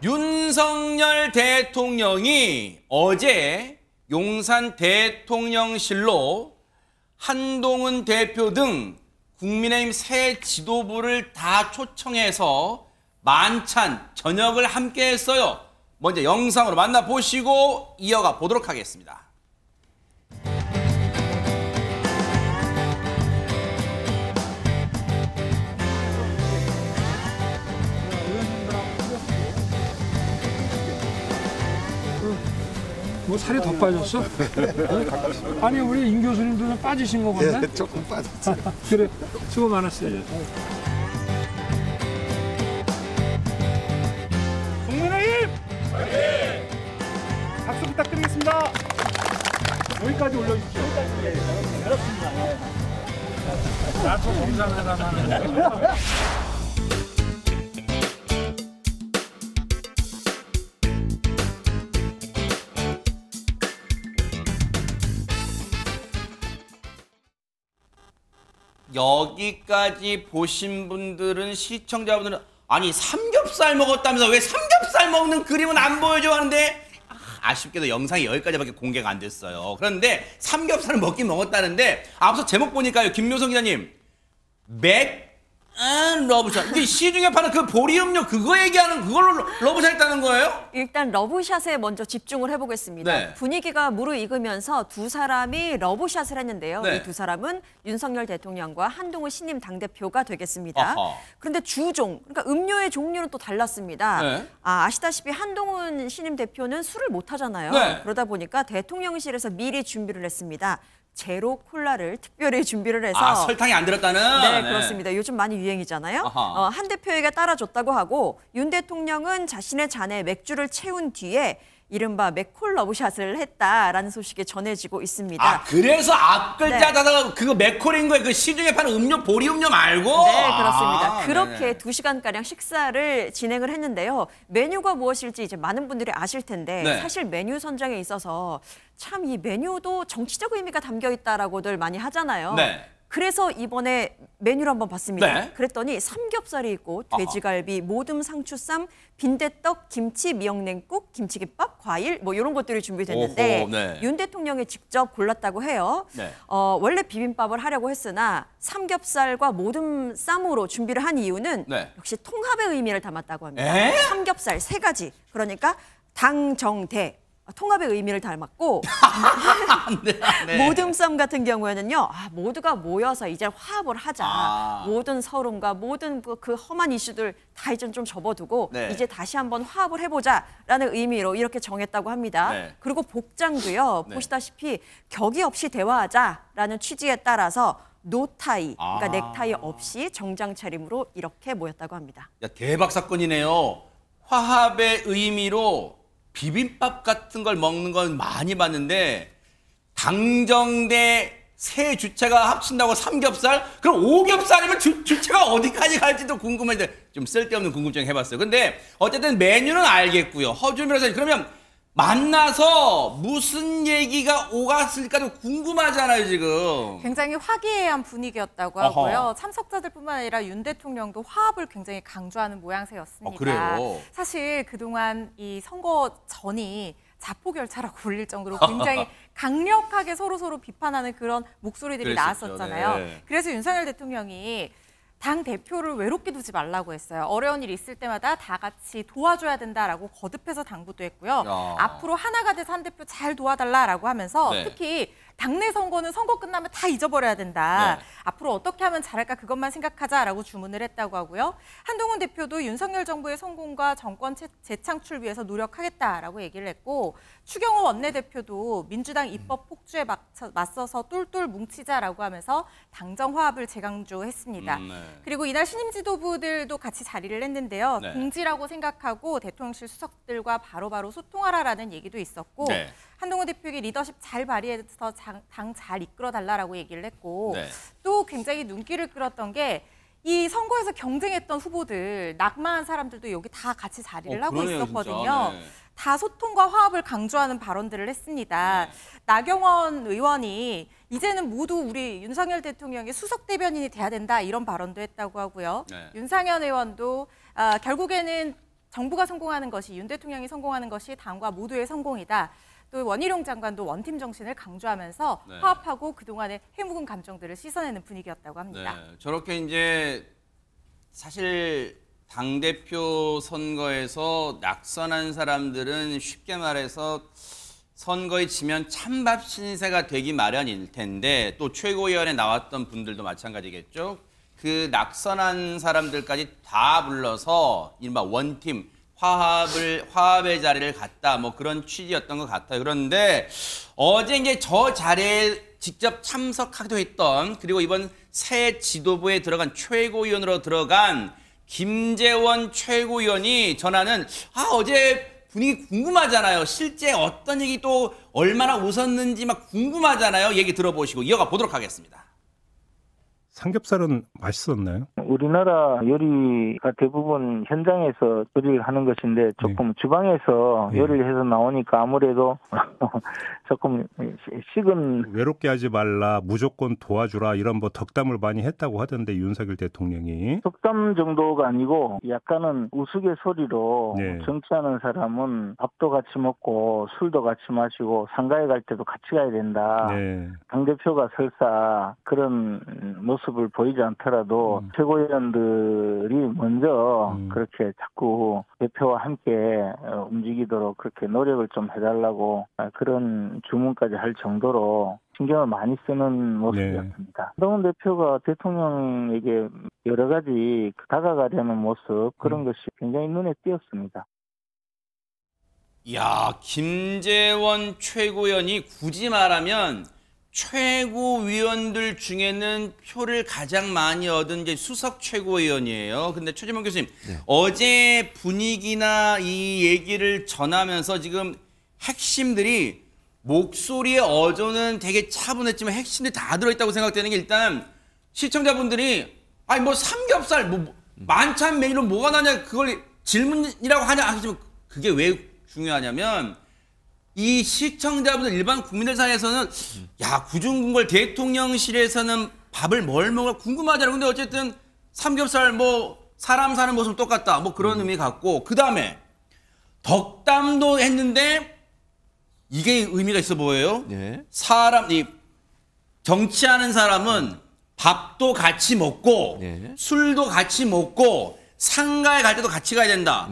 윤석열 대통령이 어제 용산 대통령실로 한동훈 대표 등 국민의힘 새 지도부를 다 초청해서 만찬, 저녁을 함께 했어요. 먼저 영상으로 만나보시고 이어가 보도록 하겠습니다. 뭐 살이 더 빠졌어? 아니 우리 임 교수님도 좀 빠지신 거 같네? 예, 조금 빠졌어요. 그래, 수고 많았어요. 국민의힘! 네. 박수 부탁드리겠습니다. 여기까지 올려주십시오. 그렇습니다. 나도 정상회담하는 여기까지 보신 분들은, 시청자분들은 아니 삼겹살 먹었다면서 왜 삼겹살 먹는 그림은 안 보여줘 하는데, 아쉽게도 영상이 여기까지밖에 공개가 안 됐어요. 그런데 삼겹살을 먹긴 먹었다는데, 앞서 제목 보니까요, 김묘성 기자님, 러브샷. 이게 시중에 파는 그 보리 음료 그거 얘기하는 그걸로 러브샷 했다는 거예요? 일단 러브샷에 먼저 집중을 해보겠습니다. 네. 분위기가 무르익으면서 두 사람이 러브샷을 했는데요. 네. 이 두 사람은 윤석열 대통령과 한동훈 신임 당대표가 되겠습니다. 어허. 그런데 주종, 그러니까 음료의 종류는 또 달랐습니다. 네. 아시다시피 한동훈 신임 대표는 술을 못 하잖아요. 네. 그러다 보니까 대통령실에서 미리 준비를 했습니다. 제로 콜라를 특별히 준비를 해서 설탕이 안 들었다는? 네, 그렇습니다. 요즘 많이 유행이잖아요. 한 대표에게 따라줬다고 하고, 윤 대통령은 자신의 잔에 맥주를 채운 뒤에 이른바 맥콜 러브샷을 했다라는 소식이 전해지고 있습니다. 그래서 앞글자다가 그거 맥콜인 거예요? 그 시중에 파는 음료, 보리 음료 말고? 네, 그렇습니다. 그렇게 네네. 2시간가량 식사를 진행을 했는데요. 메뉴가 무엇일지 이제 많은 분들이 아실 텐데, 네. 사실 메뉴 선정에 있어서 참 이 메뉴도 정치적 의미가 담겨 있다라고들 많이 하잖아요. 네. 그래서 이번에 메뉴를 한번 봤습니다. 네. 그랬더니 삼겹살이 있고 돼지갈비, 모듬 상추쌈, 빈대떡, 김치, 미역냉국, 김치김밥, 과일 뭐 이런 것들이 준비됐는데, 오호, 네. 윤 대통령이 직접 골랐다고 해요. 네. 원래 비빔밥을 하려고 했으나 삼겹살과 모듬 쌈으로 준비를 한 이유는 네. 역시 통합의 의미를 담았다고 합니다. 에? 삼겹살 3가지. 그러니까 당정대. 통합의 의미를 담았고, 네. 모듬쌈 같은 경우에는요, 모두가 모여서 이제 화합을 하자. 모든 서름과 모든 그 험한 이슈들 다 이제 좀 접어두고, 네. 이제 다시 한번 화합을 해보자라는 의미로 이렇게 정했다고 합니다. 네. 그리고 복장도요, 네. 보시다시피 격이 없이 대화하자라는 취지에 따라서 노타이, 그러니까 넥타이 없이 정장 차림으로 이렇게 모였다고 합니다. 야, 대박 사건이네요. 화합의 의미로 비빔밥 같은 걸 먹는 건 많이 봤는데, 당정대 세 주체가 합친다고 삼겹살? 그럼 오겹살이면 주체가 어디까지 갈지도 궁금한데, 좀 쓸데없는 궁금증 해봤어요. 근데 어쨌든 메뉴는 알겠고요. 허준 변호사님, 그러면 만나서 무슨 얘기가 오갔을까도 궁금하잖아요, 지금. 굉장히 화기애애한 분위기였다고 하고요. 참석자들뿐만 아니라 윤 대통령도 화합을 굉장히 강조하는 모양새였습니다. 그래요? 사실 그동안 이 선거 전이 자포결차라고 불릴 정도로 굉장히 강력하게 서로서로 비판하는 그런 목소리들이 그랬었죠. 나왔었잖아요. 네. 그래서 윤석열 대통령이 당 대표를 외롭게 두지 말라고 했어요. 어려운 일 있을 때마다 다 같이 도와줘야 된다라고 거듭해서 당부도 했고요. 앞으로 하나가 돼서 한 대표 잘 도와달라라고 하면서 네. 특히 당내 선거는 선거 끝나면 다 잊어버려야 된다. 네. 앞으로 어떻게 하면 잘할까 그것만 생각하자라고 주문을 했다고 하고요. 한동훈 대표도 윤석열 정부의 성공과 정권 재창출 위해서 노력하겠다라고 얘기를 했고, 추경호 원내대표도 민주당 입법 폭주에 맞서서 똘똘 뭉치자라고 하면서 당정 화합을 재강조했습니다. 네. 그리고 이날 신임 지도부들도 같이 자리를 했는데요. 네. 공지라고 생각하고 대통령실 수석들과 바로바로 소통하라라는 얘기도 있었고, 네. 한동훈 대표에게 리더십 잘 발휘해서 당 잘 이끌어달라라고 얘기를 했고, 네. 또 굉장히 눈길을 끌었던 게 이 선거에서 경쟁했던 후보들, 낙마한 사람들도 여기 다 같이 자리를 하고 그러네요, 있었거든요. 진짜. 네. 다 소통과 화합을 강조하는 발언들을 했습니다. 네. 나경원 의원이 이제는 모두 우리 윤석열 대통령의 수석 대변인이 돼야 된다, 이런 발언도 했다고 하고요. 네. 윤상현 의원도 결국에는 정부가 성공하는 것이 윤 대통령이 성공하는 것이 당과 모두의 성공이다. 또 원희룡 장관도 원팀 정신을 강조하면서 네. 화합하고 그동안의 해묵은 감정들을 씻어내는 분위기였다고 합니다. 네, 저렇게 이제 사실 당대표 선거에서 낙선한 사람들은 쉽게 말해서 선거에 지면 찬밥 신세가 되기 마련일 텐데 또 최고위원회 나왔던 분들도 마찬가지겠죠. 그 낙선한 사람들까지 다 불러서 이른바 원팀 화합의 자리를 갖다 뭐 그런 취지였던 것 같아요. 그런데 어제 이제 저 자리에 직접 참석하기도 했던 그리고 이번 새 지도부에 들어간 최고위원으로 들어간 김재원 최고위원이 전하는 어제 분위기 궁금하잖아요. 실제 어떤 얘기 또 얼마나 웃었는지 막 궁금하잖아요. 얘기 들어보시고 이어가 보도록 하겠습니다. 삼겹살은 맛있었나요? 우리나라 요리가 대부분 현장에서 요리를 하는 것인데 조금 주방에서 요리를 해서 나오니까 아무래도 조금 식은. 외롭게 하지 말라, 무조건 도와주라 이런 뭐 덕담을 많이 했다고 하던데 윤석열 대통령이. 덕담 정도가 아니고 약간은 우스갯소리로 정치하는 사람은 밥도 같이 먹고 술도 같이 마시고 상가에 갈 때도 같이 가야 된다. 당대표가 설사 그런 모습을 보이지 않더라도 최고위원들이 먼저 그렇게 자꾸 대표와 함께 움직이도록 그렇게 노력을 좀 해달라고 그런 주문까지 할 정도로 신경을 많이 쓰는 모습이었습니다. 한동훈 대표가 대통령에게 여러 가지 다가가려는 모습 그런 것이 굉장히 눈에 띄었습니다. 야, 김재원 최고위원이 굳이 말하면 최고위원들 중에는 표를 가장 많이 얻은 이제 수석 최고위원이에요. 근데 최재명 교수님, 어제 분위기나 이 얘기를 전하면서 지금 핵심들이 목소리의 어조는 되게 차분했지만 핵심들이 다 들어있다고 생각되는 게 일단 시청자분들이 아니 뭐 삼겹살 뭐 만찬 메뉴로 뭐가 나냐 그걸 질문이라고 하냐 하지만 그게 왜 중요하냐면 이 시청자분들 일반 국민들 사이에서는 야 구중궁궐 대통령실에서는 밥을 뭘 먹을까 궁금하잖아요. 근데 어쨌든 삼겹살 뭐 사람 사는 모습 똑같다 뭐 그런 의미 같고 그 다음에 덕담도 했는데 이게 의미가 있어 보여요. 사람이 정치하는 사람은 밥도 같이 먹고 술도 같이 먹고 상가에 갈 때도 같이 가야 된다.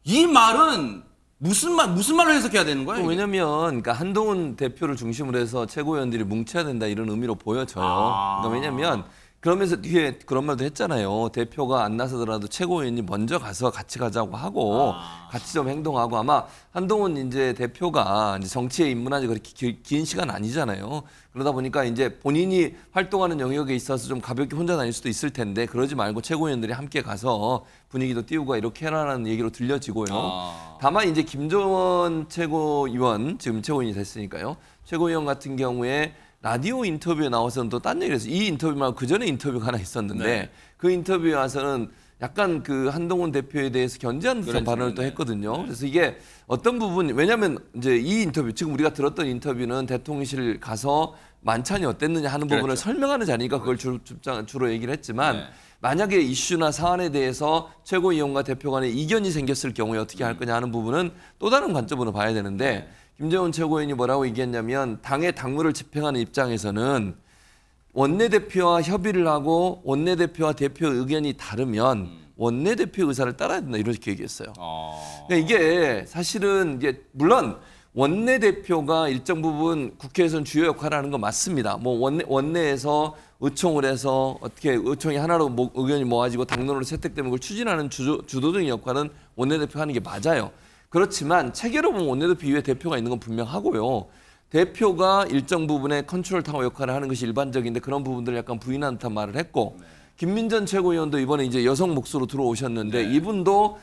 이 말은 무슨 말로 해석해야 되는 거예요? 왜냐면 그러니까 한동훈 대표를 중심으로 해서 최고위원들이 뭉쳐야 된다 이런 의미로 보여져요. 그러니까 왜냐면 그러면서 뒤에 그런 말도 했잖아요. 대표가 안 나서더라도 최고위원이 먼저 가서 같이 가자고 하고 같이 좀 행동하고 아마 한동훈 이제 대표가 이제 정치에 입문한 지 그렇게 긴 시간 아니잖아요. 그러다 보니까 이제 본인이 활동하는 영역에 있어서 좀 가볍게 혼자 다닐 수도 있을 텐데 그러지 말고 최고위원들이 함께 가서 분위기도 띄우고 이렇게 해라라는 얘기로 들려지고요. 다만 이제 김재원 최고위원 지금 최고위원이 됐으니까요. 최고위원 같은 경우에 라디오 인터뷰에 나와서는 또 딴 얘기를 해서 이 인터뷰 말고 그 전에 인터뷰가 하나 있었는데 그 인터뷰에 와서는 약간 그 한동훈 대표에 대해서 견제하는 듯한 발언을 또 했거든요. 그래서 이게 어떤 부분 왜냐하면 이제 이 인터뷰 지금 우리가 들었던 인터뷰는 대통령실 가서 만찬이 어땠느냐 하는 부분을 설명하는 자리니까 그걸 주로 얘기를 했지만 만약에 이슈나 사안에 대해서 최고위원과 대표 간에 이견이 생겼을 경우에 어떻게 할 거냐 하는 부분은 또 다른 관점으로 봐야 되는데 김재원 최고위원이 뭐라고 얘기했냐면 당의 당무를 집행하는 입장에서는 원내대표와 협의를 하고 원내대표와 대표 의견이 다르면 원내대표 의사를 따라야 된다 이렇게 얘기했어요. 그러니까 이게 사실은 이제 물론 원내대표가 일정 부분 국회에서는 주요 역할을 하는 건 맞습니다. 뭐 원내에서 의총을 해서 어떻게 의총이 하나로 의견이 모아지고 당론으로 채택되면 그걸 추진하는 주도적인 역할은 원내대표가 하는 게 맞아요. 그렇지만 체계로 보면 원내대표 이후에 대표가 있는 건 분명하고요. 대표가 일정 부분의 컨트롤 타워 역할을 하는 것이 일반적인데 그런 부분들을 약간 부인하는 듯한 말을 했고 김민전 최고위원도 이번에 이제 여성 목소로 들어오셨는데 이분도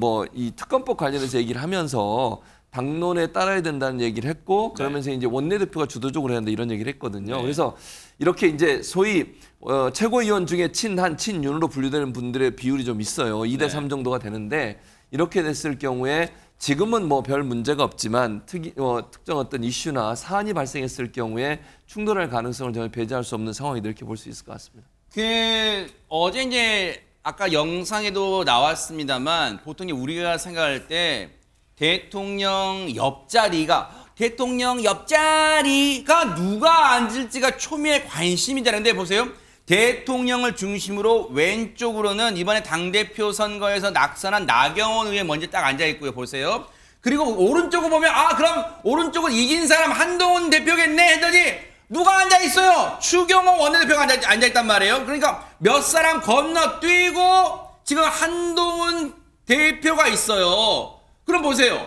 뭐 이 특검법 관련해서 얘기를 하면서 당론에 따라야 된다는 얘기를 했고 그러면서 이제 원내대표가 주도적으로 해야 한다 이런 얘기를 했거든요. 그래서 이렇게 이제 소위 최고위원 중에 친한 친윤으로 분류되는 분들의 비율이 좀 있어요. 2대3 정도가 되는데 이렇게 됐을 경우에 지금은 뭐 별 문제가 없지만 특정 어떤 이슈나 사안이 발생했을 경우에 충돌할 가능성을 전혀 배제할 수 없는 상황이다 이렇게 볼 수 있을 것 같습니다. 어제 이제 아까 영상에도 나왔습니다만 보통 우리가 생각할 때 대통령 옆자리가 누가 앉을지가 초미의 관심이잖아요. 보세요. 대통령을 중심으로 왼쪽으로는 이번에 당대표 선거에서 낙선한 나경원 의원 먼저 딱 앉아있고요. 보세요. 그리고 오른쪽을 보면 그럼 오른쪽은 이긴 사람 한동훈 대표겠네 했더니 누가 앉아있어요? 추경호 원내대표가 앉아있단 말이에요. 그러니까 몇 사람 건너뛰고 지금 한동훈 대표가 있어요. 그럼 보세요.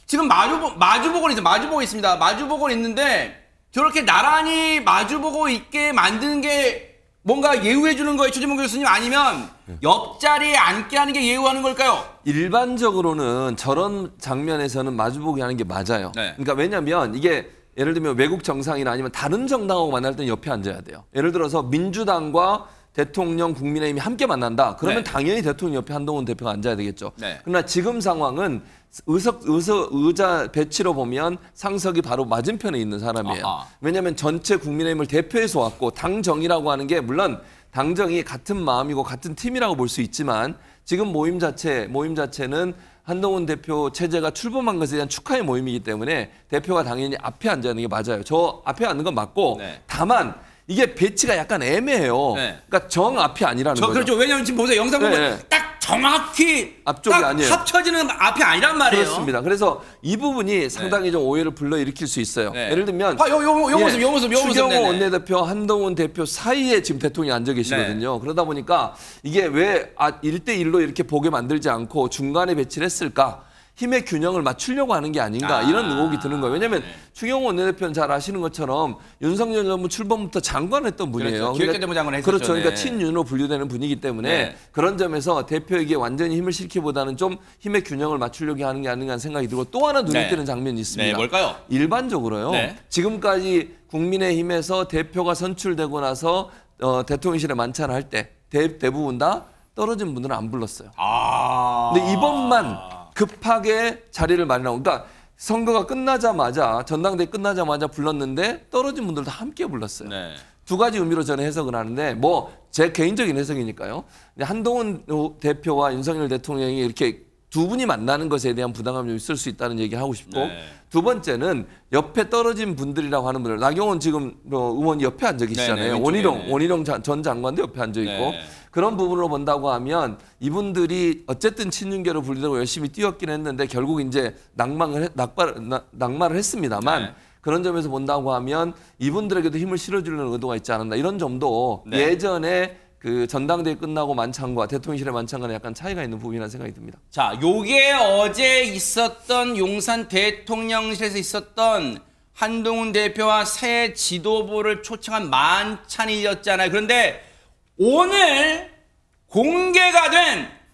지금 마주보고 있습니다. 마주보고 있는데 저렇게 나란히 마주보고 있게 만드는 게 뭔가 예우해 주는 거예요, 최재문 교수님? 아니면 옆자리에 앉게 하는 게 예우하는 걸까요? 일반적으로는 저런 장면에서는 마주보기 하는 게 맞아요. 네. 그러니까 왜냐면 이게 예를 들면 외국 정상이나 아니면 다른 정당하고 만날 때는 옆에 앉아야 돼요. 예를 들어서 민주당과 대통령, 국민의힘이 함께 만난다. 그러면 네. 당연히 대통령 옆에 한동훈 대표가 앉아야 되겠죠. 네. 그러나 지금 상황은 의자 배치로 보면 상석이 바로 맞은편에 있는 사람이에요. 아하. 왜냐하면 전체 국민의힘을 대표해서 왔고 당정이라고 하는 게 물론 당정이 같은 마음이고 같은 팀이라고 볼 수 있지만 지금 모임 자체는 한동훈 대표 체제가 출범한 것에 대한 축하의 모임이기 때문에 대표가 당연히 앞에 앉아 있는 게 맞아요. 저 앞에 앉는 건 맞고 네. 다만 이게 배치가 약간 애매해요. 네. 그러니까 정 앞이 아니라는 거죠. 그렇죠. 왜냐하면 지금 보세요. 영상 보면 네. 딱 정확히 앞쪽이 딱 아니에요. 합쳐지는 앞이 아니란 말이에요. 그렇습니다. 그래서 이 부분이 상당히 좀 오해를 불러일으킬 수 있어요. 네. 예를 들면 요 모습 추경호 원내대표, 한동훈 대표 사이에 지금 대통령이 앉아 계시거든요. 네. 그러다 보니까 이게 왜 1대1로 이렇게 보게 만들지 않고 중간에 배치를 했을까? 힘의 균형을 맞추려고 하는 게 아닌가 이런 의혹이 드는 거예요. 왜냐하면 네. 추경호 원내대표는 잘 아시는 것처럼 윤석열 정부 출범부터 장관을 했던 분이에요. 그렇죠. 기획재정부 장관을 했었죠. 그렇죠. 그러니까 친윤으로 분류되는 분이기 때문에 네. 그런 점에서 대표에게 완전히 힘을 실기보다는 좀 힘의 균형을 맞추려고 하는 게 아닌가 하는 생각이 들고 또 하나 눈에 띄는 장면이 있습니다. 네, 뭘까요? 일반적으로요. 네. 지금까지 국민의힘에서 대표가 선출되고 나서 대통령실에 만찬을 할 때 대부분 다 떨어진 분들은 안 불렀어요. 근데 이번만 급하게 자리를 마련하고 그러니까 선거가 끝나자마자 전당대회 끝나자마자 불렀는데 떨어진 분들도 함께 불렀어요. 네. 두 가지 의미로 저는 해석을 하는데 뭐 제 개인적인 해석이니까요. 한동훈 대표와 윤석열 대통령이 이렇게 두 분이 만나는 것에 대한 부담감이 좀 있을 수 있다는 얘기를 하고 싶고 네. 두 번째는 옆에 떨어진 분들이라고 하는 분들 나경원 지금 의원이 옆에 앉아 계시잖아요. 네, 원희룡 전 장관도 옆에 앉아 있고 네. 그런 부분으로 본다고 하면 이분들이 어쨌든 친윤계로 불리고 열심히 뛰었긴 했는데 결국 이제 낙마를 했습니다만 네. 그런 점에서 본다고 하면 이분들에게도 힘을 실어주려는 의도가 있지 않았나 이런 점도 네. 예전에 그 전당대회 끝나고 만찬과 대통령실의 만찬과는 약간 차이가 있는 부분이라는 생각이 듭니다. 자, 요게 어제 있었던 용산 대통령실에서 있었던 한동훈 대표와 새 지도부를 초청한 만찬이었잖아요. 그런데 오늘 공개가 된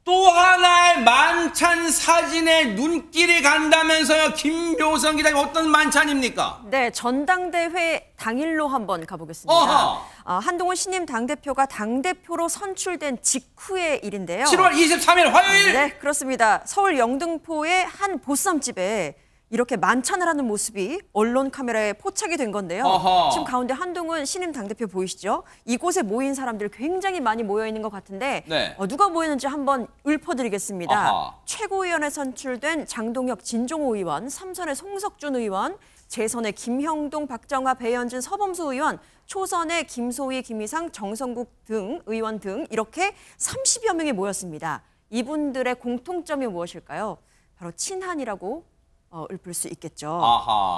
또 하나의 만찬 사진에 눈길이 간다면서요. 김효성 기자님 어떤 만찬입니까? 네, 전당대회 당일로 한번 가보겠습니다. 한동훈 신임 당대표가 당대표로 선출된 직후의 일인데요. 7월 23일 화요일? 네, 그렇습니다. 서울 영등포의 한 보쌈집에 이렇게 만찬을 하는 모습이 언론 카메라에 포착이 된 건데요. 지금 가운데 한동훈 신임 당대표 보이시죠? 이곳에 모인 사람들 굉장히 많이 모여 있는 것 같은데 네. 누가 모였는지 한번 읊어드리겠습니다. 최고위원에 선출된 장동혁 진종호 의원, 삼선의 송석준 의원, 재선의 김형동, 박정아, 배현진, 서범수 의원, 초선의 김소희, 김희상, 정성국 등 의원 등 이렇게 30여 명이 모였습니다. 이분들의 공통점이 무엇일까요? 바로 친한이라고 읊을 수 있겠죠.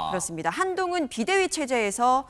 그렇습니다. 한동훈 비대위 체제에서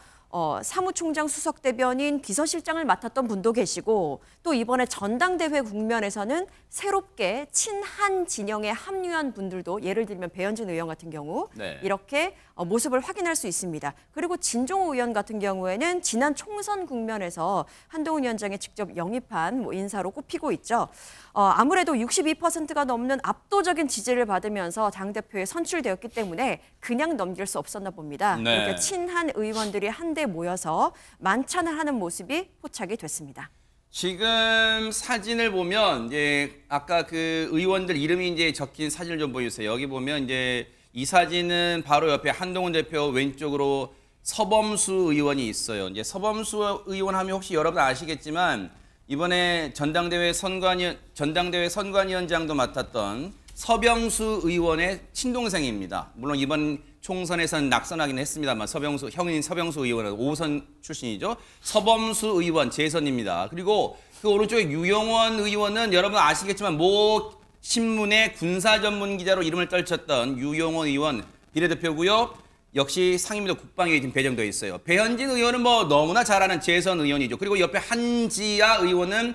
사무총장 수석대변인 비서실장을 맡았던 분도 계시고 또 이번에 전당대회 국면에서는 새롭게 친한 진영에 합류한 분들도 예를 들면 배현진 의원 같은 경우 네. 이렇게 모습을 확인할 수 있습니다. 그리고 진종호 의원 같은 경우에는 지난 총선 국면에서 한동훈 위원장이 직접 영입한 인사로 꼽히고 있죠. 아무래도 62%가 넘는 압도적인 지지를 받으면서 당대표에 선출되었기 때문에 그냥 넘길 수 없었나 봅니다. 네. 이렇게 친한 의원들이 한데 모여서 만찬을 하는 모습이 포착이 됐습니다. 지금 사진을 보면 이제 아까 그 의원들 이름이 이제 적힌 사진을 좀 보여주세요. 여기 보면 이제 이 사진은 바로 옆에 한동훈 대표 왼쪽으로 서범수 의원이 있어요. 이제 서범수 의원 하면 혹시 여러분 아시겠지만 이번에 전당대회 선관위원장도 맡았던 서병수 의원의 친동생입니다. 물론 이번 총선에서는 낙선하긴 했습니다만 형인 서병수 의원은 5선 출신이죠. 서범수 의원 재선입니다. 그리고 그 오른쪽에 유영원 의원은 여러분 아시겠지만 모 신문의 군사 전문 기자로 이름을 떨쳤던 유영원 의원 비례대표고요. 역시 상임위도 국방위에 지금 배정되어 있어요. 배현진 의원은 뭐 너무나 잘 아는 재선 의원이죠. 그리고 옆에 한지아 의원은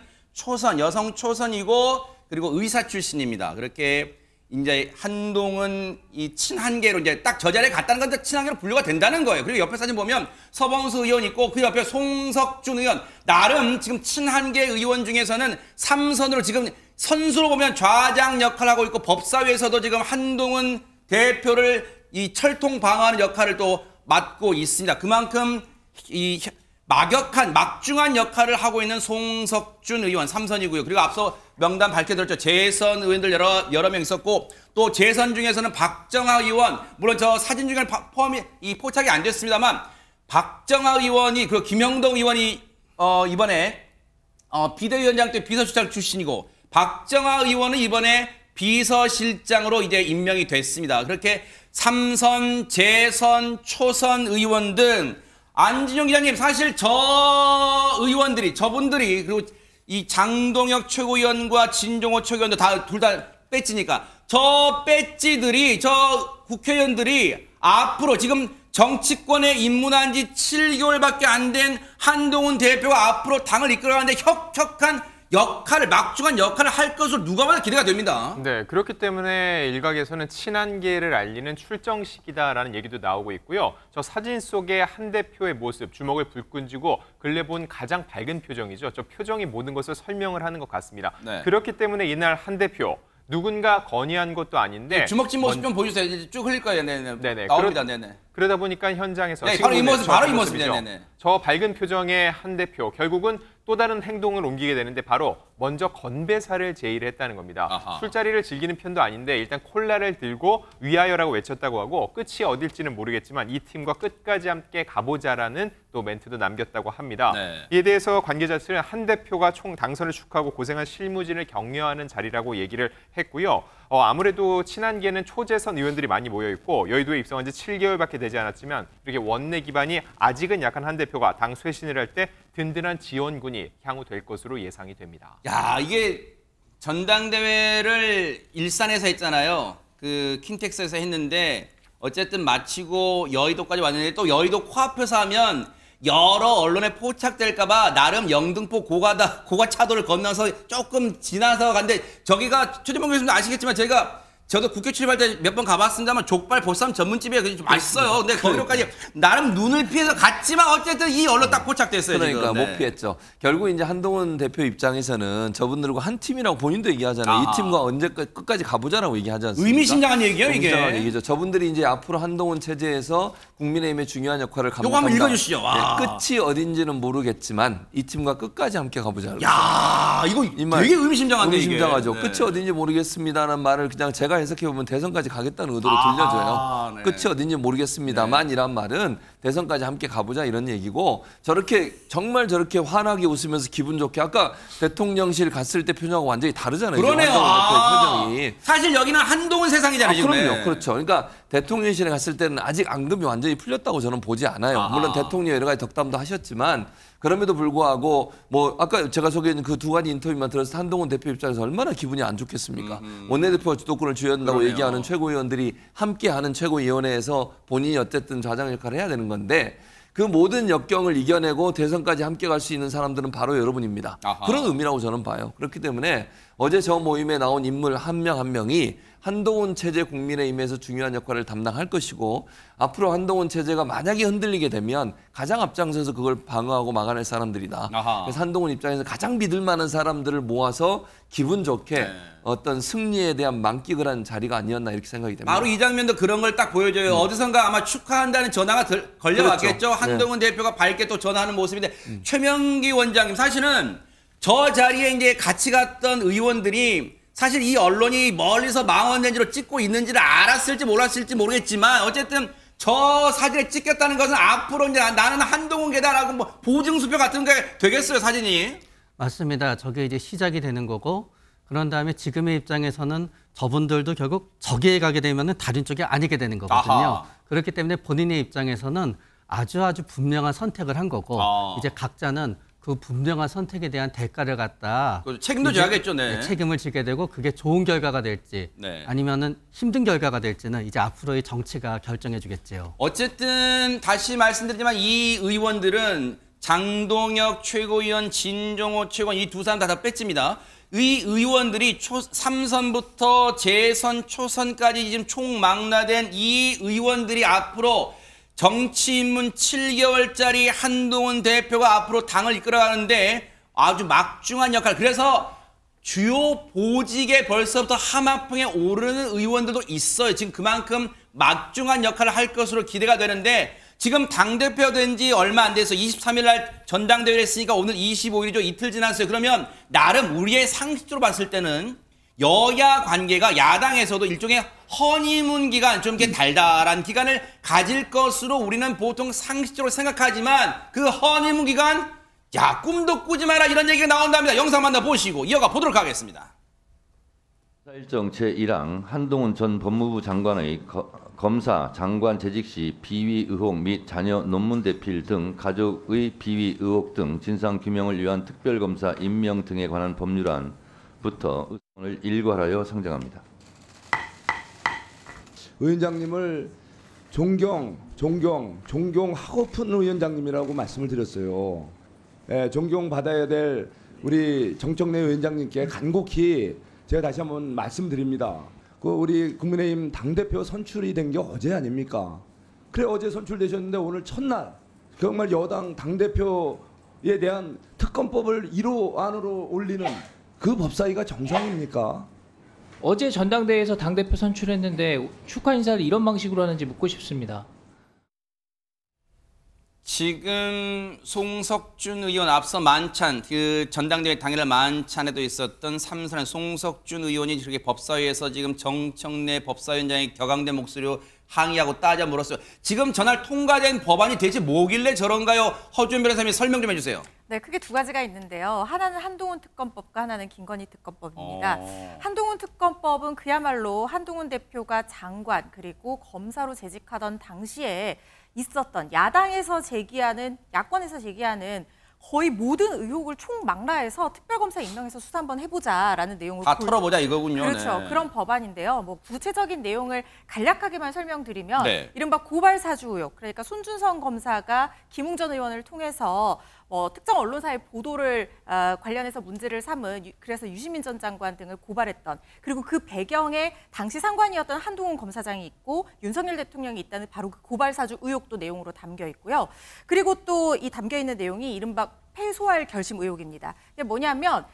여성 초선이고 그리고 의사 출신입니다. 그렇게 이제 한동훈 이 친한계로 이제 딱 저 자리에 갔다는 건데 친한계로 분류가 된다는 거예요. 그리고 옆에 사진 보면 서범수 의원 있고 그 옆에 송석준 의원 나름 지금 친한계 의원 중에서는 3선으로 지금 선수로 보면 좌장 역할을 하고 있고 법사위에서도 지금 한동훈 대표를 이 철통 방어하는 역할을 또 맡고 있습니다. 그만큼 이 막중한 역할을 하고 있는 송석준 의원 3선이고요. 그리고 앞서 명단 밝혀드렸죠. 재선 의원들 여러 명 있었고 또 재선 중에서는 박정하 의원 물론 저 사진 중에는 포착이 안 됐습니다만 박정하 의원이 그리고 김영동 의원이 이번에 비대위원장 때 비서실장 출신이고 박정하 의원은 이번에 비서실장으로 이제 임명이 됐습니다. 그렇게 3선, 재선, 초선 의원 등 안진용 기자님 사실 저분들이 그리고 이 장동혁 최고위원과 진종호 최고위원도 둘 다 배지니까 저 배지들이 저 국회의원들이 앞으로 지금 정치권에 입문한 지 7개월밖에 안 된 한동훈 대표가 앞으로 당을 이끌어가는데 막중한 역할을 할 것으로 누가 봐도 기대가 됩니다. 네, 그렇기 때문에 일각에서는 친한계를 알리는 출정식이다라는 얘기도 나오고 있고요. 저 사진 속의 한 대표의 모습, 주먹을 불끈 쥐고 근래 본 가장 밝은 표정이죠. 저 표정이 모든 것을 설명을 하는 것 같습니다. 네. 그렇기 때문에 이날 한 대표, 누군가 건의한 것도 아닌데 주먹진 모습 좀 보여주세요. 이제 쭉 흘릴 거예요. 네네. 나옵니다. 네네. 그러다 보니까 현장에서 바로 이 모습이죠. 네네. 저 밝은 표정의 한 대표, 결국은 또 다른 행동을 옮기게 되는데 바로 먼저 건배사를 제의를 했다는 겁니다. 아하. 술자리를 즐기는 편도 아닌데 일단 콜라를 들고 위하여라고 외쳤다고 하고 끝이 어딜지는 모르겠지만 이 팀과 끝까지 함께 가보자라는 또 멘트도 남겼다고 합니다. 네. 이에 대해서 관계자들은 한 대표가 총 당선을 축하하고 고생한 실무진을 격려하는 자리라고 얘기를 했고요. 아무래도 친한계는 초재선 의원들이 많이 모여있고 여의도에 입성한 지 7개월밖에 되지 않았지만 이렇게 원내 기반이 아직은 약한 한 대표가 당 쇄신을 할 때 든든한 지원군이 향후 될 것으로 예상이 됩니다. 야, 이게 전당대회를 일산에서 했잖아요. 그 킨텍스에서 했는데 어쨌든 마치고 여의도까지 왔는데 또 여의도 코앞에서 하면 여러 언론에 포착될까 봐 나름 영등포 고가차도를 건너서 조금 지나서 갔는데 저기가 최재봉 교수님도 아시겠지만 저도 국회 출입할 때 몇 번 가봤습니다만 족발 보쌈 전문집이에요. 그게 좀 맛있어요. 근데 거기로까지 나름 눈을 피해서 갔지만 어쨌든 이 언론 딱 포착됐어요. 그러니까 지금. 못 피했죠. 결국 이제 한동훈 대표 입장에서는 저분들과 한 팀이라고 본인도 얘기하잖아요. 이 팀과 언제까지 끝까지 가보자라고 얘기하지 않습니까? 의미심장한 얘기예요, 이게. 의미심장한 얘기죠. 저분들이 이제 앞으로 한동훈 체제에서 국민의힘의 중요한 역할을 감당한다. 요거 한번 읽어주시죠. 네, 끝이 어딘지는 모르겠지만 이 팀과 끝까지 함께 가보자. 야, 이거 되게 의미심장한데 의미심장하죠. 이게. 끝이 어딘지 모르겠습니다라는 말을 그냥 제가 해석해보면 대선까지 가겠다는 의도로 들려줘요. 네. 끝이 어딘지 모르겠습니다만 이란 말은 대선까지 함께 가보자 이런 얘기고 저렇게 정말 저렇게 환하게 웃으면서 기분 좋게 아까 대통령실 갔을 때 표정하고 완전히 다르잖아요. 그러네요. 표정이. 사실 여기는 한동훈 세상이잖아요. 지금. 그럼요. 그렇죠. 그러니까 대통령실에 갔을 때는 아직 앙금이 완전히 풀렸다고 저는 보지 않아요. 물론 대통령이 여러 가지 덕담도 하셨지만 그럼에도 불구하고 뭐 아까 제가 소개한 그 두 가지 인터뷰만 들었을 때 한동훈 대표 입장에서 얼마나 기분이 안 좋겠습니까? 원내대표가 주도권을 쥐어야 한다고 얘기하는 최고위원들이 함께하는 최고위원회에서 본인이 어쨌든 좌장 역할을 해야 되는 건데 그 모든 역경을 이겨내고 대선까지 함께 갈 수 있는 사람들은 바로 여러분입니다. 아하. 그런 의미라고 저는 봐요. 그렇기 때문에 어제 저 모임에 나온 인물 한 명 한 명이 한동훈 체제 국민의힘에서 중요한 역할을 담당할 것이고 앞으로 한동훈 체제가 만약에 흔들리게 되면 가장 앞장서서 그걸 방어하고 막아낼 사람들이다. 아하. 그래서 한동훈 입장에서 가장 믿을 만한 사람들을 모아서 기분 좋게 어떤 승리에 대한 만끽을 한 자리가 아니었나 이렇게 생각이 됩니다. 바로 이 장면도 그런 걸 딱 보여줘요. 어디선가 아마 축하한다는 전화가 걸려왔겠죠. 그렇죠. 한동훈 대표가 밝게 또 전화하는 모습인데 최명기 원장님 사실은 저 자리에 이제 같이 갔던 의원들이 사실 이 언론이 멀리서 망원렌즈로 찍고 있는지를 알았을지 몰랐을지 모르겠지만 어쨌든 저 사진에 찍혔다는 것은 앞으로 이제 나는 한동훈 계다라고 뭐 보증수표 같은 게 되겠어요, 사진이. 맞습니다. 저게 이제 시작이 되는 거고 그런 다음에 지금의 입장에서는 저분들도 결국 저기에 가게 되면은 다른 쪽이 아니게 되는 거거든요. 아하. 그렇기 때문에 본인의 입장에서는 아주 분명한 선택을 한 거고 이제 각자는 그 분명한 선택에 대한 대가를 갖다 책임도 져야겠죠. 네. 책임을 지게 되고 그게 좋은 결과가 될지 네. 아니면은 힘든 결과가 될지는 이제 앞으로의 정치가 결정해 주겠죠. 어쨌든 다시 말씀드리지만 이 의원들은 장동혁 최고위원, 진종호 최고위원 이 두 사람 다 뺐집니다. 이 의원들이 3선부터 재선, 초선까지 지금 총망라된 이 의원들이 앞으로 정치 입문 7개월짜리 한동훈 대표가 앞으로 당을 이끌어가는데 아주 막중한 역할. 그래서 주요 보직에 벌써부터 하마평에 오르는 의원들도 있어요. 지금 그만큼 막중한 역할을 할 것으로 기대가 되는데 지금 당대표 된 지 얼마 안 돼서 23일 날 전당대회를 했으니까 오늘 25일이죠. 이틀 지났어요. 그러면 나름 우리의 상식적으로 봤을 때는 여야 관계가 야당에서도 일종의 허니문 기간, 좀 이렇게 달달한 기간을 가질 것으로 우리는 보통 상식적으로 생각하지만 그 허니문 기간, 야, 꿈도 꾸지 마라 이런 얘기가 나온답니다. 영상 만나보시고 이어가 보도록 하겠습니다. 일정 제1항 한동훈 전 법무부 장관의 검사, 장관 재직 시 비위 의혹 및 자녀 논문 대필 등 가족의 비위 의혹 등 진상규명을 위한 특별검사 임명 등에 관한 법률안부터 의원을 일괄하여 상정합니다. 위원장님을 존경하고픈 위원장님이라고 말씀을 드렸어요. 예, 존경받아야 될 우리 정청래 위원장님께 간곡히 제가 다시 한번 말씀드립니다. 그 우리 국민의힘 당대표 선출이 된 게 어제 아닙니까? 그래 어제 선출되셨는데 오늘 첫날 정말 여당 당대표에 대한 특검법을 1호 안으로 올리는 그 법사위가 정상입니까? 어제 전당대회에서 당대표 선출했는데 축하 인사를 이런 방식으로 하는지 묻고 싶습니다. 지금 송석준 의원 앞서 만찬, 그 전당대회 당일날 만찬에도 있었던 삼선의 송석준 의원이 이렇게 법사위에서 지금 정청래 법사위원장의 격앙된 목소리로 항의하고 따져 물었어요. 지금 전날 통과된 법안이 대체 뭐길래 저런가요? 허준 변호사님이 설명 좀 해주세요. 네, 크게 두 가지가 있는데요. 하나는 한동훈 특검법과 하나는 김건희 특검법입니다. 한동훈 특검법은 그야말로 한동훈 대표가 장관 그리고 검사로 재직하던 당시에 있었던 야당에서 제기하는, 야권에서 제기하는 거의 모든 의혹을 총망라해서 특별검사 임명해서 수사 한번 해보자라는 내용을 다 털어보자 이거군요. 그렇죠. 네. 그런 법안인데요. 뭐 구체적인 내용을 간략하게만 설명드리면 네. 이른바 고발사주 의혹, 그러니까 손준성 검사가 김웅전 의원을 통해서 특정 언론사의 보도를 관련해서 문제를 삼은 그래서 유시민 전 장관 등을 고발했던, 그리고 그 배경에 당시 상관이었던 한동훈 검사장이 있고 윤석열 대통령이 있다는 바로 그 고발사주 의혹도 내용으로 담겨 있고요. 그리고 또 이 담겨 있는 내용이 이른바 패소할 결심 의혹입니다. 이게 뭐냐면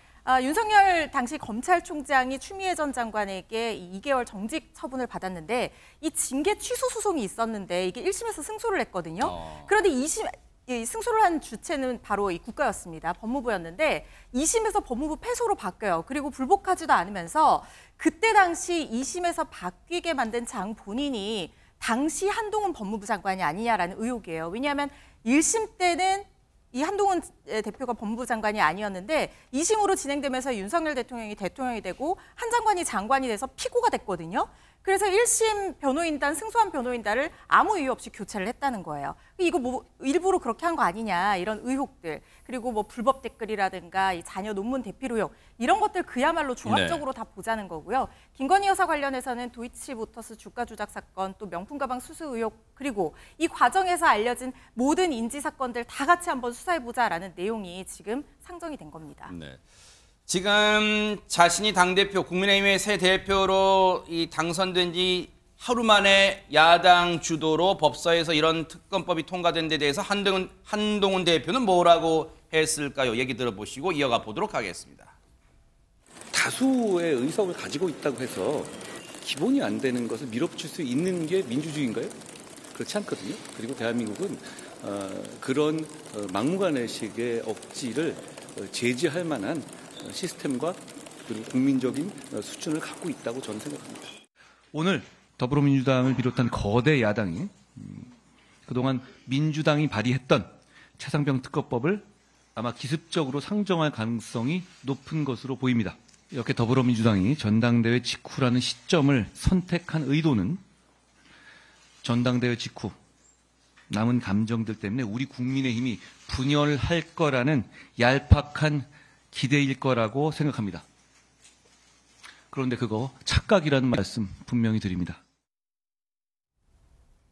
윤석열 당시 검찰총장이 추미애 전 장관에게 2개월 정직 처분을 받았는데 이 징계 취소 소송이 있었는데 이게 1심에서 승소를 했거든요. 그런데 2심 이 승소를 한 주체는 바로 이 국가였습니다. 법무부였는데 2심에서 법무부 패소로 바뀌어요. 그리고 불복하지도 않으면서 그때 당시 2심에서 바뀌게 만든 장 본인이 당시 한동훈 법무부 장관이 아니냐라는 의혹이에요. 왜냐하면 1심 때는 이 한동훈 대표가 법무부 장관이 아니었는데 2심으로 진행되면서 윤석열 대통령이 대통령이 되고 한 장관이 장관이 돼서 피고가 됐거든요. 그래서 1심 변호인단, 승소한 변호인단을 아무 이유 없이 교체를 했다는 거예요. 이거 뭐 일부러 그렇게 한 거 아니냐 이런 의혹들, 그리고 뭐 불법 댓글이라든가 이 자녀 논문 대필 의혹 이런 것들 그야말로 종합적으로 다 보자는 거고요. 김건희 여사 관련해서는 도이치모터스 주가 조작 사건, 또 명품 가방 수수 의혹, 그리고 이 과정에서 알려진 모든 인지 사건들 다 같이 한번 수사해보자라는 내용이 지금 상정이 된 겁니다. 네. 지금 자신이 당대표, 국민의힘의 새 대표로 당선된 지 하루 만에 야당 주도로 법사위에서 이런 특검법이 통과된 데 대해서 한동훈 대표는 뭐라고 했을까요? 얘기 들어보시고 이어가 보도록 하겠습니다. 다수의 의석을 가지고 있다고 해서 기본이 안 되는 것을 밀어붙일 수 있는 게 민주주의인가요? 그렇지 않거든요. 그리고 대한민국은 그런 막무가내식의 억지를 제지할 만한 시스템과 그리고 국민적인 수준을 갖고 있다고 저는 생각합니다. 오늘 더불어민주당을 비롯한 거대 야당이 그동안 민주당이 발의했던 차상병 특검법을 아마 기습적으로 상정할 가능성이 높은 것으로 보입니다. 이렇게 더불어민주당이 전당대회 직후라는 시점을 선택한 의도는 전당대회 직후 남은 감정들 때문에 우리 국민의힘이 분열할 거라는 얄팍한 기대일 거라고 생각합니다. 그런데 그거 착각이라는 말씀 분명히 드립니다.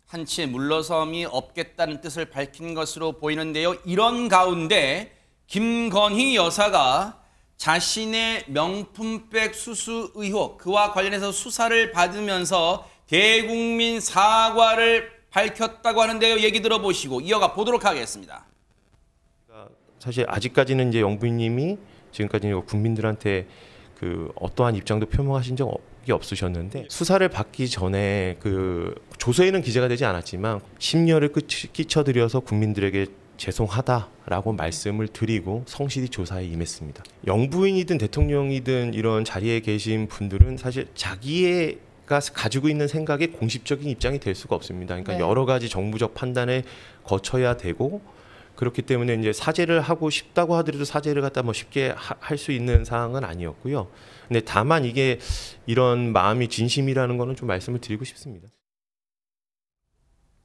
한치의 물러섬이 없겠다는 뜻을 밝힌 것으로 보이는데요. 이런 가운데 김건희 여사가 자신의 명품백 수수 의혹, 그와 관련해서 수사를 받으면서 대국민 사과를 밝혔다고 하는데요. 얘기 들어보시고 이어가 보도록 하겠습니다. 사실 아직까지는 이제 영부인님이 지금까지 국민들한테 어떠한 입장도 표명하신 적이 없으셨는데, 수사를 받기 전에 조서에는 기재가 되지 않았지만 심려를 끼쳐드려서 국민들에게 죄송하다라고 말씀을 드리고 성실히 조사에 임했습니다. 영부인이든 대통령이든 이런 자리에 계신 분들은 사실 자기가 가지고 있는 생각에 공식적인 입장이 될 수가 없습니다. 그러니까 여러 가지 정부적 판단을 거쳐야 되고, 그렇기 때문에 이제 사죄를 하고 싶다고 하더라도 사죄를 갖다 쉽게 할 수 있는 사항은 아니었고요. 근데 다만 이게 이런 마음이 진심이라는 거는 좀 말씀을 드리고 싶습니다.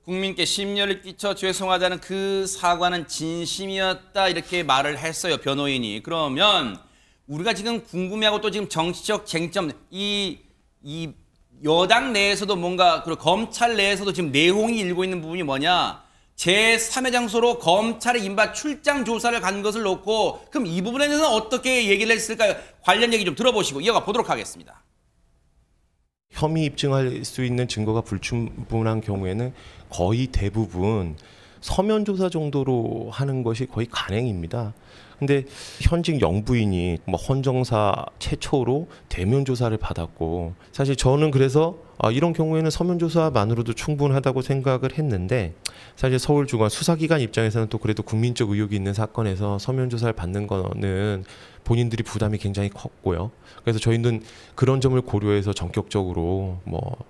국민께 심려를 끼쳐 죄송하다는 그 사과는 진심이었다, 이렇게 말을 했어요, 변호인이. 그러면 우리가 지금 궁금해하고 또 지금 정치적 쟁점, 이 여당 내에서도 뭔가, 그리고 검찰 내에서도 지금 내홍이 일고 있는 부분이 뭐냐? 제3의 장소로 검찰의 인바 출장 조사를 간 것을 놓고, 그럼 이 부분에 대해서는 어떻게 얘기를 했을까요? 관련 얘기 좀 들어보시고 이어가 보도록 하겠습니다. 혐의 입증할 수 있는 증거가 불충분한 경우에는 거의 대부분 서면 조사 정도로 하는 것이 거의 간행입니다. 근데 현직 영부인이 헌정사 최초로 대면 조사를 받았고, 사실 저는 그래서 이런 경우에는 서면 조사만으로도 충분하다고 생각을 했는데, 사실 서울중앙 수사기관 입장에서는 또 그래도 국민적 의혹이 있는 사건에서 서면 조사를 받는 거는 본인들이 부담이 굉장히 컸고요. 그래서 저희는 그런 점을 고려해서 전격적으로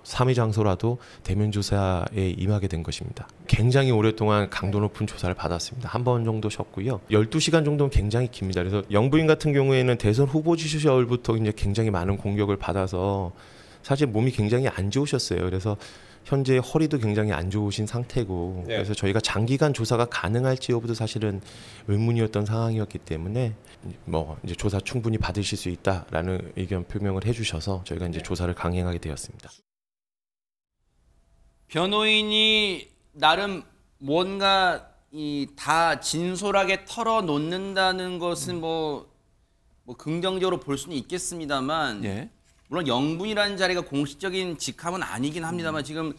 3위 장소라도 대면 조사에 임하게 된 것입니다. 굉장히 오랫동안 강도 높은 조사를 받았습니다. 한 번 정도 쉬었고요. 12시간 정도는 굉장히 깁니다. 그래서 영부인 같은 경우에는 대선 후보 시절부터 이제 굉장히 많은 공격을 받아서 사실 몸이 굉장히 안 좋으셨어요. 그래서 현재 허리도 굉장히 안 좋으신 상태고, 그래서 저희가 장기간 조사가 가능할지 여부도 사실은 의문이었던 상황이었기 때문에 이제 조사 충분히 받으실 수 있다라는 의견 표명을 해주셔서 저희가 이제 조사를 강행하게 되었습니다. 변호인이 나름 뭔가 다 진솔하게 털어놓는다는 것은 뭐 긍정적으로 볼 수는 있겠습니다만, 물론 영부인이라는 자리가 공식적인 직함은 아니긴 합니다만, 지금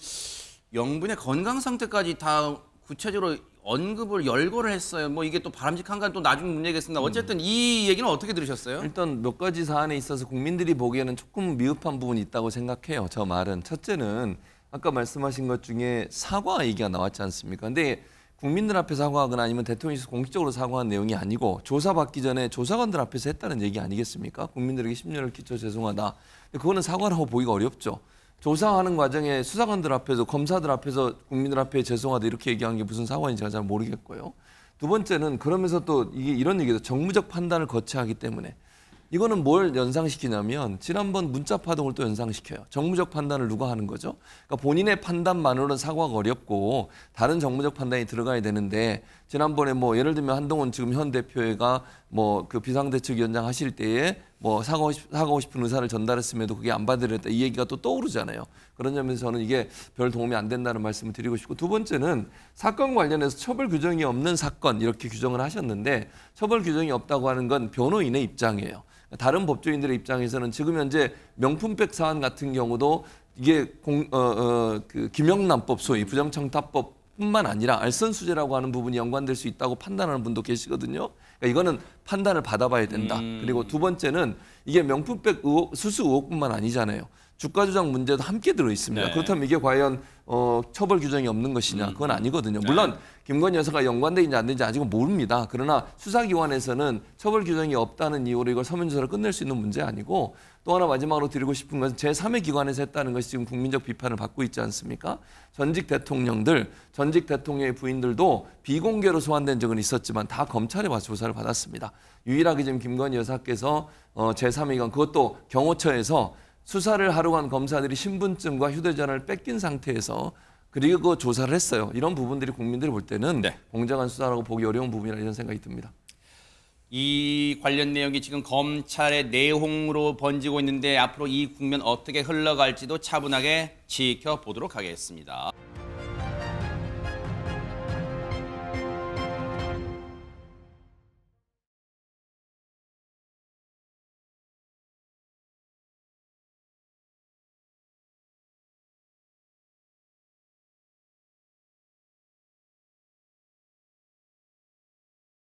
영부인의 건강 상태까지 다 구체적으로 언급을 열거를 했어요. 이게 또 바람직한가 또 나중 문제겠습니다. 어쨌든 이 얘기는 어떻게 들으셨어요? 일단 몇 가지 사안에 있어서 국민들이 보기에는 조금 미흡한 부분이 있다고 생각해요. 저 말은. 첫째는 아까 말씀하신 것 중에 사과 얘기가 나왔지 않습니까? 근데 국민들 앞에 사과하거나 아니면 대통령께서 공식적으로 사과한 내용이 아니고 조사받기 전에 조사관들 앞에서 했다는 얘기 아니겠습니까? 국민들에게 심려를 끼쳐 죄송하다. 그거는 사과라고 보기가 어렵죠. 조사하는 과정에 수사관들 앞에서, 검사들 앞에서 국민들 앞에 죄송하다 이렇게 얘기한 게 무슨 사과인지 제가 잘 모르겠고요. 두 번째는 그러면서 또 이게 이런 얘기죠. 정무적 판단을 거쳐야 하기 때문에. 이거는 뭘 연상시키냐면 지난번 문자 파동을 또 연상시켜요. 정무적 판단을 누가 하는 거죠? 그러니까 본인의 판단만으로는 사과가 어렵고 다른 정무적 판단이 들어가야 되는데, 지난번에 예를 들면 한동훈 지금 현 대표가 그 비상대책위원장 하실 때에 사과하고 싶은 의사를 전달했음에도 그게 안 받으랬다, 이 얘기가 또 떠오르잖아요. 그런 점에서 저는 이게 별 도움이 안 된다는 말씀을 드리고 싶고, 두 번째는 사건 관련해서 처벌 규정이 없는 사건 이렇게 규정을 하셨는데, 처벌 규정이 없다고 하는 건 변호인의 입장이에요. 다른 법조인들의 입장에서는 지금 현재 명품백 사안 같은 경우도 이게 김영란법, 소위 부정청탁법뿐만 아니라 알선수재라고 하는 부분이 연관될 수 있다고 판단하는 분도 계시거든요. 그러니까 이거는 판단을 받아봐야 된다. 그리고 두 번째는 이게 명품백 수수 의혹뿐만 아니잖아요. 주가 조작 문제도 함께 들어 있습니다. 네. 그렇다면 이게 과연 처벌 규정이 없는 것이냐? 그건 아니거든요. 물론 김건희 여사가 연관되는지 안 되는지 아직은 모릅니다. 그러나 수사기관에서는 처벌 규정이 없다는 이유로 이걸 서면 조사를 끝낼 수 있는 문제 아니고 또 하나 마지막으로 드리고 싶은 것은 제3의 기관에서 했다는 것이 지금 국민적 비판을 받고 있지 않습니까? 전직 대통령들, 전직 대통령의 부인들도 비공개로 소환된 적은 있었지만 다 검찰에 와서 조사를 받았습니다. 유일하게 지금 김건희 여사께서 제3의 기관, 그것도 경호처에서 수사를 하러 간 검사들이 신분증과 휴대전화를 뺏긴 상태에서 그리고 조사를 했어요. 이런 부분들이 국민들이 볼 때는 공정한 수사라고 보기 어려운 부분이라 이런 생각이 듭니다. 이 관련 내용이 지금 검찰의 내홍으로 번지고 있는데 앞으로 이 국면 어떻게 흘러갈지도 차분하게 지켜보도록 하겠습니다.